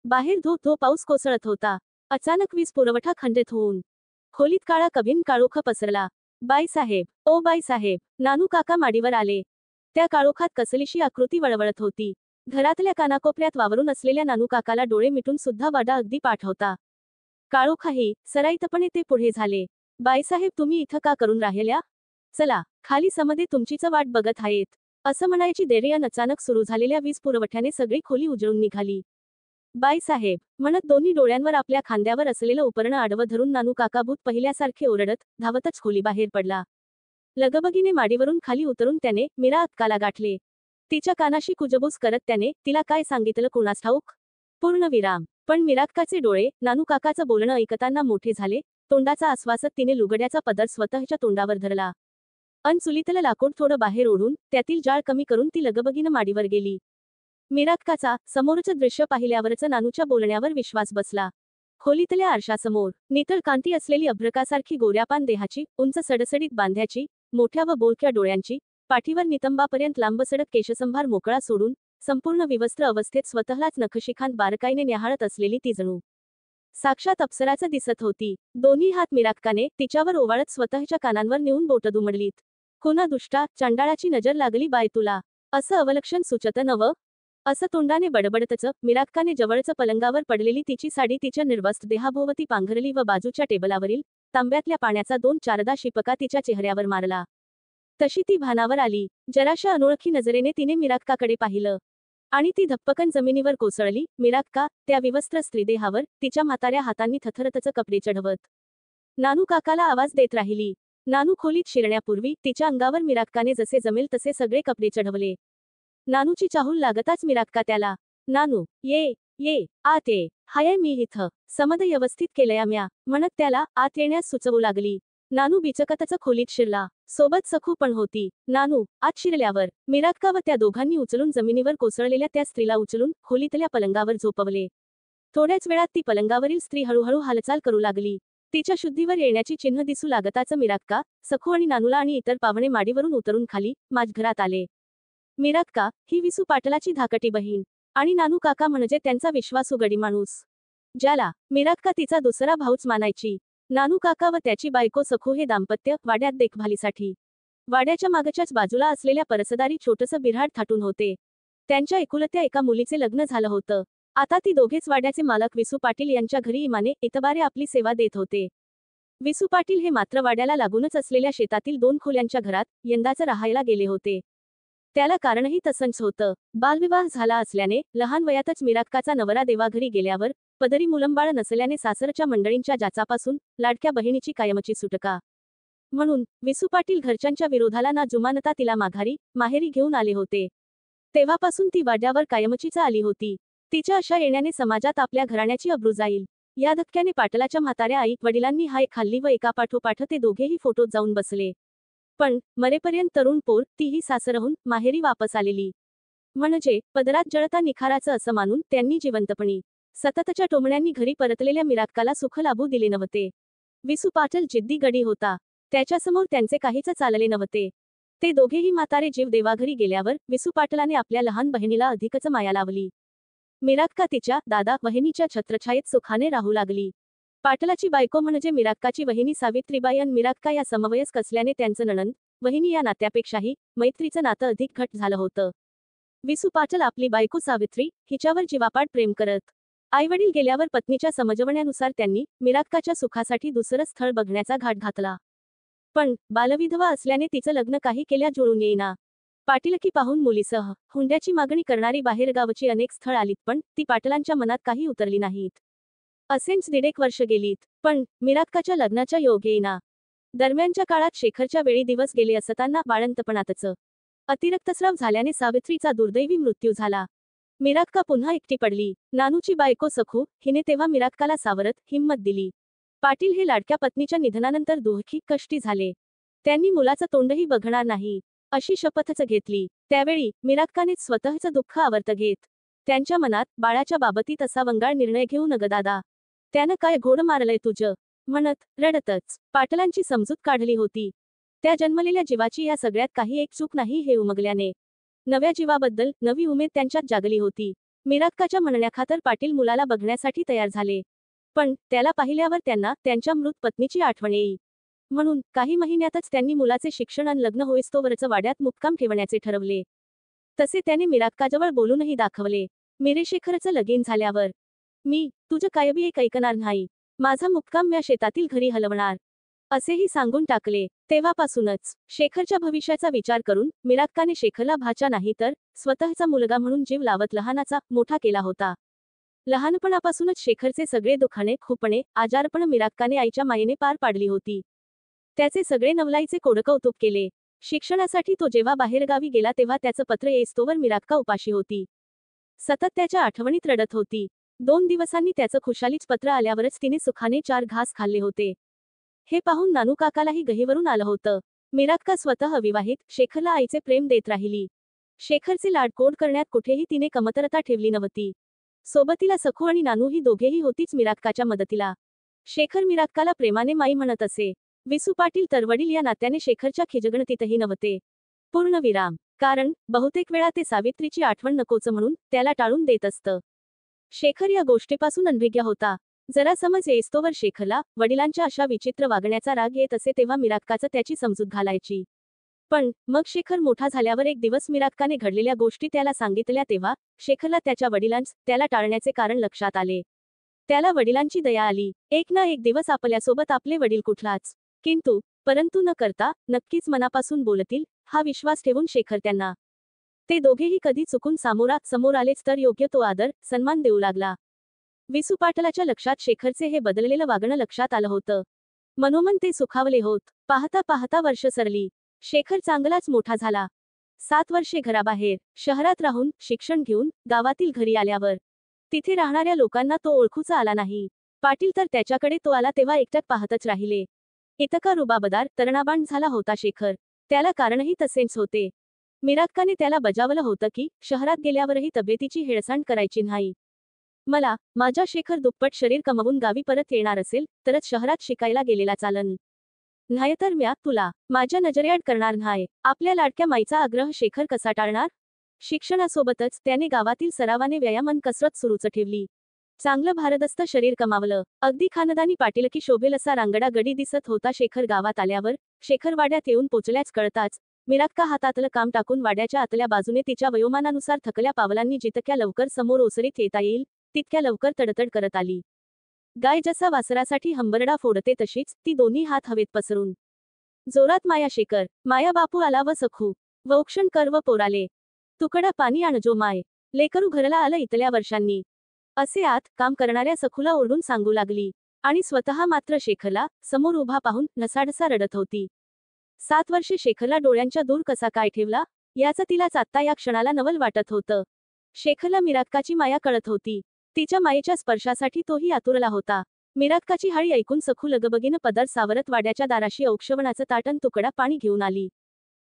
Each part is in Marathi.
बाहेर धो धो पाऊस कोसळत होता. अचानक वीज पुरवठा खंडित होऊन खोलीत काळा कभिन काळोख पसरला. बाईसाहेब, ओ बाईसाहेब, नानू काका माडीवर आले. त्या काळोखात कसलीशी आकृती वळवळत होती. घरातल्या कानाकोपऱ्यात वावरून असलेल्या नानू काकाला डोळे मिटून सुद्धा वाडा अगदी पाठ होता. काळोखाही सराईतपणे ते पुढे झाले. बाईसाहेब, तुम्ही इथं का करून राहिल्या? चला खाली समदे तुमचीच वाट बघत आहेत. असं म्हणायची देरी अन अचानक सुरू झालेल्या वीज पुरवठ्याने सगळी खोली उजळून निघाली. बाईसाहेब म्हणत दोन्ही डोळ्यांवर आपल्या खांद्यावर असलेलं उपरणं आडवं धरून नानू काका भूत पहिल्यासारखे ओरडत धावतच खोलीबाहेर पडला. लगबगीने माडीवरून खाली उतरून त्याने मीरा अक्काला गाठले. तिच्या कानाशी कुजबूज करत त्याने तिला काय सांगितलं कुणास ठाऊक. पूर्ण विराम. पण मीराक्काचे डोळे नानू काकाचं बोलणं ऐकताना मोठे झाले. तोंडाचा आश्वासत तिने लुगड्याचा पदर स्वतःच्या तोंडावर धरला. अन चुलीतलं लाकूड थोडं बाहेर ओढून त्यातील जाळ कमी करून ती लगबगीनं माडीवर गेली. मीराक्काचा समोरचं दृश्य पाहिल्यावरच नानूच्या बोलण्यावर विश्वास बसला. खोलीतल्या आरशासमोर नितळ कांती असलेली अभ्रकासारखी गोऱ्यापान देहाची, उंच सडसडीत बांध्याची, मोठ्या व बोलक्या डोळ्यांची, पाठीवर नितंबापर्यंत लांबसडक केशसंभार मोकळा सोडून संपूर्ण विवस्त्र अवस्थेत स्वतःलाच नखशिखांत बारकाईने न्याहाळत असलेली ती जणू साक्षात अप्सराच दिसत होती. दोन्ही हात मीराक्काने तिच्यावर ओवाळत स्वतःच्या कानांवर नेऊन बोटं दुमडलीत. कोणा दुष्टा चंडाळाची नजर लागली बाय तुला, असं अवलक्षण सुचत नवं? असं तोंडाने बडबडतच मीराक्काने जवळच पलंगावर पडलेली तिची साडी तिच्या निर्वस्त देहाभोवती पांघरली व बाजूच्या टेबलावरील तांब्यातल्या पाण्याचा 2-4दा शिपका तिच्या चेहऱ्यावर मारला. तशी ती भानावर आली. जराशा अनोळखी नजरेने तिने मीराक्काकडे पाहिलं आणि ती धप्पकन जमिनीवर कोसळली. मीराक्का त्या विवस्त्र स्त्रीदेहावर तिच्या म्हाताऱ्या हातांनी थथरतच कपडे चढवत नानू काकाला आवाज देत राहिली. नानू खोलीत शिरण्यापूर्वी तिच्या अंगावर मीराक्काने जसे जमेल तसे सगळे कपडे चढवले. नानूची चाहूल लागताच मीराक्का त्याला, नानू ये ये आत ये, हाय मी इथं समद व्यवस्थित केलंया म्या, म्हणत त्याला आत येण्यास सुचवू लागली. नानू बिचकतच खोलीत शिरला. सोबत सखू पण होती. नानू आत शिरल्यावर मीराक्का व त्या दोघांनी उचलून जमिनीवर कोसळलेल्या त्या स्त्रीला उचलून खोलीतल्या पलंगावर झोपवले. थोड्याच वेळात ती पलंगावरील स्त्री हळूहळू हालचाल करू लागली. तिच्या शुद्धीवर येण्याची चिन्ह दिसू लागताच मीराक्का, सखू आणि नानूला आणि इतर पाहुणे माडीवरून उतरून खाली माझघरात आले. मीराक्का ही विसू पाटलाची धाकटी बहीण आणि नानू काका म्हणजे त्यांचा विश्वासू गडी माणूस, ज्याला मीराक्का तिचा दुसरा भाऊच मानायची. नानू काका व त्याची बायको सखू हे दाम्पत्य वाड्यात देखभालीसाठी वाड्याच्या मागच्याच बाजूला असलेल्या परसदारी छोटसं बिऱ्हाड थाटून होते. त्यांच्या एकुलत्या एका मुलीचे लग्न झालं होतं. आता ती दोघेच वाड्याचे मालक विसू पाटील यांच्या घरी इमाने इतबारे आपली सेवा देत होते. विसू पाटील हे मात्र वाड्याला लागूनच असलेल्या शेतातील 2 खोल्यांच्या घरात यंदाच राहायला गेले होते. त्याला कारणही तसंच होतं. बालविवाह झाला असल्याने लहान वयातच मीराक्काचा नवरा देवाघरी गेल्यावर पदरी मुलंबाळ नसल्याने सासरच्या मंडळींच्या जाचापासून लाडक्या बहिणीची कायमची सुटका म्हणून विसू पाटील घरच्यांच्या विरोधाला ना जुमानता तिला माहेरी घेऊन आले होते. तेव्हापासून ती वाड्यावर कायमचीच आली होती. तिच्या अशा येण्याने समाजात आपल्या घराण्याची अब्रू जाईल या धक्क्याने पाटलाच्या म्हाताऱ्या आई वडिलांनी हाय खाल्ली व एकापाठोपाठ ते दोघेही फोटोत जाऊन बसले. पण मरेपर्यंत तरुण पोर तीही सासरहून माहेरी वापस आलेली म्हणजे पदरात जळता निखाराचं असं मानून त्यांनी जिवंतपणी सततच्या टोमण्यांनी घरी परतलेल्या मीराक्काला सुख लाभू दिले नव्हते. विसू पाटील जिद्दी गडी होता. त्याच्यासमोर त्यांचे काहीच चालले नव्हते. ते दोघेही म्हातारे जीव देवाघरी गेल्यावर विसू पाटलाने आपल्या लहान बहिणीला अधिकच माया लावली. मीराक्का तिच्या दादा वहिनीच्या छत्रछायेत सुखाने राहू लागली. पाटलाची बायको म्हणजे मीराक्काची वहिनी सावित्रीबाई अन मीराक्का या समवयस्क असल्याने त्यांचं नणंद वहिनी या नात्यापेक्षाही मैत्रीचं नातं अधिक घट्ट झालं होतं. विसू पाटील आपली बायको सावित्री हिच्यावर जीवापाड प्रेम करत. आईवडील गेल्यावर पत्नीच्या समजवण्यानुसार त्यांनी मीराक्काच्या सुखासाठी दुसरं स्थळ बघण्याचा घाट घातला. पण बालविधवा असल्याने तिचं लग्न काही केल्या जुळून येईना. पाटीलकी पाहून मुलीसह हुंड्याची मागणी करणारी बाहेरगावची अनेक स्थळ आलीत पण ती पाटलांच्या मनात काही उतरली नाहीत. असेच 1.5 वर्ष गेलीत. पण मीराक्काच्या लग्नाच्या योग येईना. दरम्यानच्या काळात शेखरच्या वेळी दिवस गेले असताना बाळंतपणातच अतिरक्तस्राव झाल्याने सावित्रीचा दुर्दैवी मृत्यू झाला. मीराक्का पुन्हा एकटी पडली. नानूची बायको सखू हिने तेव्हा मीराक्काला सावरत हिंमत दिली. पाटील हे लाडक्या पत्नीच्या निधनानंतर दुःखी कष्टी झाले. त्यांनी मुलाचं तोंडही बघणार नाही अशी शपथच घेतली. त्यावेळी मीराक्कानेच स्वतःचं दुःख आवर्त घेत त्यांच्या मनात बाळाच्या बाबतीत असा वंगाळ निर्णय घेऊ नग दादा, त्यानं काय घोड मारलंय तुझं, म्हणत रडतच पाटलांची समजूत काढली होती. त्या जन्मलेल्या जीवाची या सगळ्यात काही एक चूक नाही हे उमगल्याने नव्या जीवाबद्दल नवी उमेद त्यांच्यात जागली होती. मिराक्काच्या म्हणण्याखातर पाटील मुलाला बघण्यासाठी तयार झाले. पण त्याला पाहिल्यावर त्यांना त्यांच्या मृत पत्नीची आठवण येई. म्हणून काही महिन्यातच त्यांनी मुलाचे शिक्षण आणि लग्न होईस्तोवरच वाड्यात मुक्काम ठेवण्याचे ठरवले. तसे त्याने मिराक्काजवळ बोलूनही दाखवले. मिरेशेखरचं लगीन झाल्यावर मी तुझं कायबी एक ऐकणार नाही. माझा मुक्काम म्या शेतातील घरी हलवणार, असेही सांगून टाकले. तेव्हापासूनच शेखरच्या भविष्याचा विचार करून मिराक्काने शेखरला भाचा नाही तर स्वतःचा मुलगा म्हणून जीव लावत लहानाचा मोठा केला होता. लहानपणापासूनच शेखरचे सगळे दुखाणे, खुपणे, आजारपण मिराक्काने आईच्या मायेने पार पाडली होती. त्याचे सगळे नवलाईचे कोडकौतुक केले. शिक्षणासाठी तो जेव्हा बाहेरगावी गेला तेव्हा त्याचं पत्र येईस्तोवर मिराक्का उपाशी होती. सतत त्याच्या आठवणीत रडत होती. 2 दिवसांनी त्याचं खुशालीच पत्र आल्यावरच तिने सुखाने 4 घास खाल्ले होते. हे पाहून नानू काकालाही गहिवरून आलं होतं. मिराक्का स्वतः अविवाहित शेखरला आईचे प्रेम देत राहिली. शेखरचे लाडकोड करण्यात कुठेही तिने कमतरता ठेवली नव्हती. सोबतीला सखू आणि नानू ही दोघेही होतीच मिराक्काच्या मदतीला. शेखर मिराक्काला प्रेमाने माई म्हणत असे. विसू पाटील तर वडील या नात्याने शेखरच्या खिजगणतीतही नव्हते. पूर्णविराम. कारण बहुतेक वेळा ते सावित्रीची आठवण नकोच म्हणून त्याला टाळून देत असतं. शेखर या गोष्टीपासून अनभिज्ञ होता. जरा समज येईस्तोवर शेखरला वडिलांच्या अशा विचित्र वागण्याचा राग येत असे तेव्हा मिराक्काचं त्याची समजूत घालायची. पण मग शेखर मोठा झाल्यावर एक दिवस मिराक्काने घडलेल्या गोष्टी त्याला सांगितल्या तेव्हा शेखरला त्याच्या वडिलांस त्याला टाळण्याचे कारण लक्षात आले. त्याला वडिलांची दया आली. एक ना एक दिवस आपल्यासोबत आपले वडील कुठलाच परंतु न करता नक्कीच मनापासून बोलतील हा विश्वास ठेवून शेखर त्यांना ते दोघेही कधी चुकून समोर आलेच तर योग्य तो आदर सन्मान देऊ लागला. विसू पाटलाच्या लक्षात शेखरचे हे बदललेलं वागणं लक्षात आलं होतं. मनोमन ते सुखावले होत. पाहता पाहता वर्ष सरली. शेखर चांगलाच मोठा झाला. 7 वर्षे घराबाहेर शहरात राहून शिक्षण घेऊन गावातील घरी आल्यावर तिथे राहणाऱ्या लोकांना तो ओळखूचा आला नाही. पाटील तर त्याच्याकडे तो आला तेव्हा एकटक पाहतच राहिले. इतका रुबाबदार तरुणाबाण झाला होता शेखर. त्याला कारणही तसेच होते. मिराक्काने त्याला बजावलं होतं की शहरात गेल्यावरही तब्येतीची हेळसांड करायची नाही. मला माझा शेखर दुप्पट शरीर कमवून गावी परत येणार असेल तरच शहरात शिकायला गेलेला चालन. नाहीतर म्या तुला माझ्या नजरेआड करणार नाही. आपल्या लाडक्या माईचा आग्रह शेखर कसा टाळणार? शिक्षणासोबतच त्याने गावातील सरावाने व्यायाम आणि कसरत सुरूच ठेवली. चांगलं भारदस्त शरीर कमावलं. अगदी खानदानी पाटीलकी शोभेल असा रांगडा गडी दिसत होता शेखर गावात आल्यावर. शेखर वाड्यात येऊन पोचल्याच कळताच मिराक्का हातातलं काम टाकून वाड्याच्या आतल्या बाजूने तिच्या वयोमानानुसार थकल्या पावलांनी जितक्या लवकर समोर ओसरीत येता येईल तितक्या लवकर तडतड करत आली. गाय जसा वासरासाठी हंबरडा फोडते तशीच ती दोन्ही हात हवेत पसरून जोरात माया शेखर, माया बापू आला व सखू वौक्षण कर व पोराले तुकडा पाणी आणजो माय, लेकरू घरला आलं इतल्या वर्षांनी, असे आत काम करणाऱ्या सखूला ओरडून सांगू लागली. आणि स्वतः मात्र शेखरला समोर उभा पाहून ढसाढसा रडत होती. 7 वर्षे शेखरला डोळ्यांच्या दूर कसा काय ठेवला याचं तिलाच आत्ता या क्षणाला नवल वाटत होतं. शेखरला मिराक्काची माया कळत होती. तिच्या मायेच्या स्पर्शासाठी तोही आतुरला होता. मिराक्काची हाळी ऐकून सखू लगबगीनं पदर सावरत वाड्याच्या दाराशी औक्षवणाचं ताटण तुकडा पाणी घेऊन आली.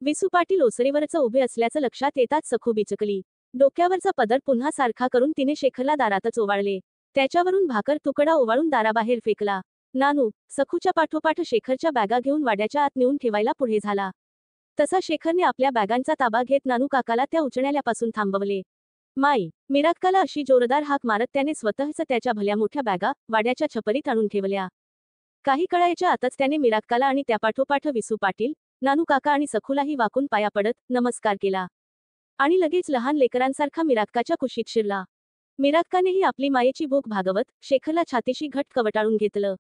विसू पाटील ओसरीवरच उभे असल्याचं लक्षात येताच सखू बिचकली. डोक्यावरचा पदर पुन्हा सारखा करून तिने शेखरला दारातच ओवाळले. त्याच्यावरून भाकर तुकडा ओवाळून दाराबाहेर फेकला. नानू सखूच्या पाठोपाठ शेखरच्या बॅगा घेऊन वाड्याच्या आत नेऊन ठेवायला पुढे झाला. तसा शेखरने आपल्या बॅगांचा ताबा घेत नानू काकाला त्या उचलण्यापासून थांबवले. माई मिराक्काला अशी जोरदार हाक मारत त्याने स्वतःच त्याच्या भल्या मोठ्या बॅगा वाड्याच्या छपरीत आणून ठेवल्या. काही कळायच्या आतच त्याने मिराक्काला आणि त्यापाठोपाठ विसू पाटील, नानू काका आणि सखूलाही वाकून पाया पडत नमस्कार केला. आणि लगेच लहान लेकरांसारखा मिराक्काच्या कुशीत शिरला. मिराक्कानेही आपली मायेची भूक भागवत शेखरला छातीशी घट्ट कवटाळून घेतलं.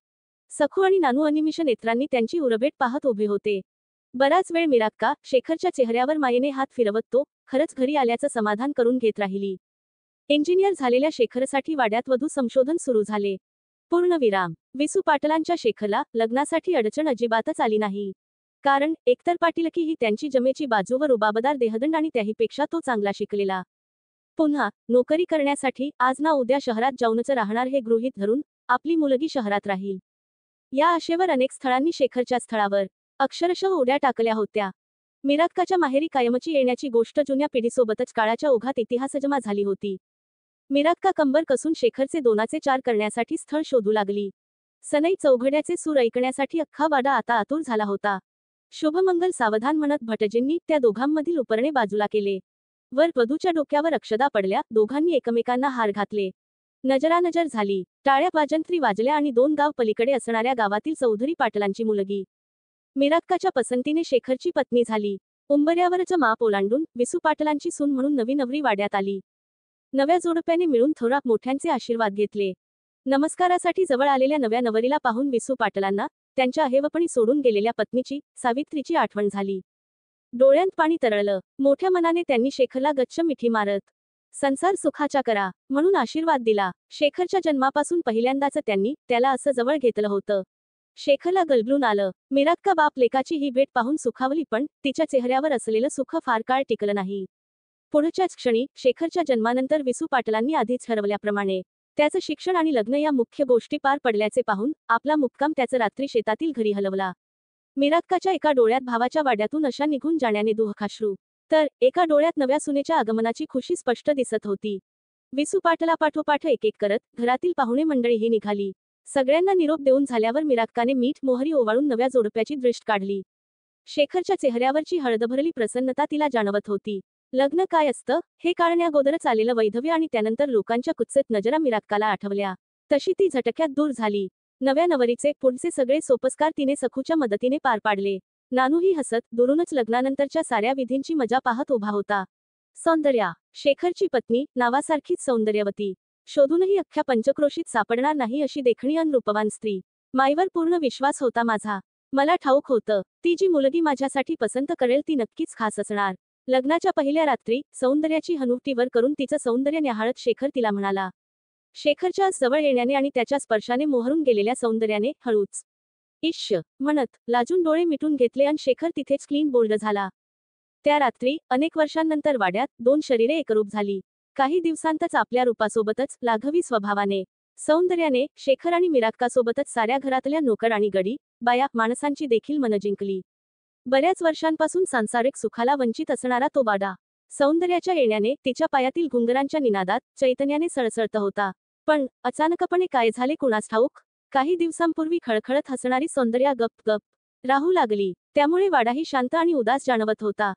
सखू आणि नानू अनिमिष नेत्रांनी त्यांची उरबेट पाहत उभे होते. बराच वेळ मिराक्का शेखरच्या चेहऱ्यावर मायेने हात फिरवत तो खरंच घरी आल्याचं समाधान करून घेत राहिली. इंजिनियर झालेल्या शेखरसाठी वाड्यात वधू संशोधन सुरू झाले. पूर्णविराम. विसू पाटलांच्या शेखरला लग्नासाठी अडचण अजिबातच आली नाही. कारण एकतर पाटीलकी ही त्यांची जमेची बाजू व रुबाबदार देहदंड आणि त्याहीपेक्षा तो चांगला शिकलेला. पुन्हा नोकरी करण्यासाठी आज ना उद्या शहरात जाऊनच राहणार हे गृहीत धरून आपली मुलगी शहरात राहील या आशेवर अनेक स्थळांनी शेखरच्या स्थळावर अक्षरशः उड्या टाकल्या होत्या. मिराक्काच्या माहेरी कायमची येण्याची गोष्ट जुन्या पिढीसोबतच काळाच्या ओघात इतिहासजमा झाली होती. मिराक्का कंबर कसून शेखरचे 2चे 4 करण्यासाठी स्थळ शोधू लागली. सनई चौघड्याचे सूर ऐकण्यासाठी अख्खा वाडा आता आतुर झाला होता. शुभमंगल सावधान म्हणत भटजींनी त्या दोघांमधील उपरणे बाजूला केले. वर वधूच्या डोक्यावर अक्षदा पडल्या, दोघांनी एकमेकांना हार घातले. नजरानजर झाली. टाळ्या वाजंत्री वाजल्या आणि 2 गाव पलीकडे असणाऱ्या गावातील चौधरी पाटलांची मुलगी मिराक्काच्या पसंतीने शेखरची पत्नी झाली. उंबऱ्यावरचं माप ओलांडून विसू पाटलांची सून म्हणून नवी नवरी वाड्यात आली. नव्या जोडप्याने मिळून थोरात मोठ्यांचे आशीर्वाद घेतले. नमस्कारासाठी जवळ आलेल्या नव्या नवरीला पाहून विसू पाटलांना त्यांच्या अहेवपणी सोडून गेलेल्या पत्नीची, सावित्रीची आठवण झाली. डोळ्यांत पाणी तरळलं. मोठ्या मनाने त्यांनी शेखरला गच्च मिठी मारत संसार सुखाचा करा म्हणून आशीर्वाद दिला. शेखरच्या जन्मापासून पहिल्यांदाच त्यांनी त्याला असं जवळ घेतलं होतं. शेखरला गलबलून आलं. मिराक्का बाप लेकाची ही भेट पाहून सुखावली, पण तिच्या चेहऱ्यावर असलेलं सुख फार काळ टिकलं नाही. पुढच्याच क्षणी शेखरच्या जन्मानंतर विसू पाटलांनी आधीच ठरवल्याप्रमाणे त्याचं शिक्षण आणि लग्न या मुख्य गोष्टी पार पडल्याचे पाहून आपला मुक्काम त्याचं रात्री शेतातील घरी हलवला. मिराक्काच्या एका डोळ्यात भावाच्या वाड्यातून अशा निघून जाण्याने दुःखाश्रू, तर एका डोळ्यात नव्या सुनेच्या आगमनाची खुशी स्पष्ट दिसत होती. विसू पाटलापाठोपाठ एक करत घरातील पाहुणे मंडळीही निघाली. सगळ्यांना निरोप देऊन झाल्यावर मिराक्काने मीठ मोहरी ओवाळून नव्या जोडप्याची दृष्ट काढली. शेखरच्या चेहऱ्यावरची हळदभरली प्रसन्नता तिला जाणवत होती. लग्न काय असतं हे कळण्याअगोदरच आलेलं वैधव्य आणि त्यानंतर लोकांच्या कुत्सित नजरा मिराक्काला आठवल्या. तशी ती झटक्यात दूर झाली. नव्या नवरीचे पुढचे सगळे सोपस्कार तिने सखूच्या मदतीने पार पाडले. नानूही हसत दुरूनच लग्नानंतरच्या साऱ्या विधींची मजा पाहत उभा होता. सौंदर्या, शेखरची पत्नी, नावासारखीच सौंदर्यवती, शोधूनही अख्ख्या पंचक्रोशीत सापडणार नाही अशी देखणी अन रूपवान स्त्री. माईवर पूर्ण विश्वास होता माझा. मला ठाऊक होतं, ती जी मुलगी माझ्यासाठी पसंत करेल ती नक्कीच खास असणार. लग्नाच्या पहिल्या रात्री सौंदर्याची हनुवटी वर करून तिचं सौंदर्य न्याहाळत शेखर तिला म्हणाला. शेखरच्या जवळ येण्याने आणि त्याच्या स्पर्शाने मोहरून गेलेल्या सौंदर्याने हळूच इश्य म्हणत लाजून डोळे मिटून घेतले आणि शेखर तिथेच क्लीन बोल्ड झाला. त्या रात्री अनेक वर्षांनंतर वाड्यात 2 शरीरे एकरूप झाली. काही दिवसांतच आपल्या रूपासोबतच लाघवी स्वभावाने सौंदर्याने शेखर आणि मिराक्कासोबतच साऱ्या घरातल्या नोकर आणि गडी बाया माणसांची देखील मन जिंकली. बऱ्याच वर्षांपासून सांसारिक सुखाला वंचित असणारा तो वाडा सौंदर्याच्या येण्याने तिच्या पायातील घुंगरांच्या निनादात चैतन्याने सळसळत होता. पण अचानकपणे काय झाले कुणास ठाऊक. काही दिवसांपूर्वी खळखळत हसणारी सौंदर्या गप गप राहू लागली. त्यामुळे वाडाही शांत आणि उदास जाणवत होता.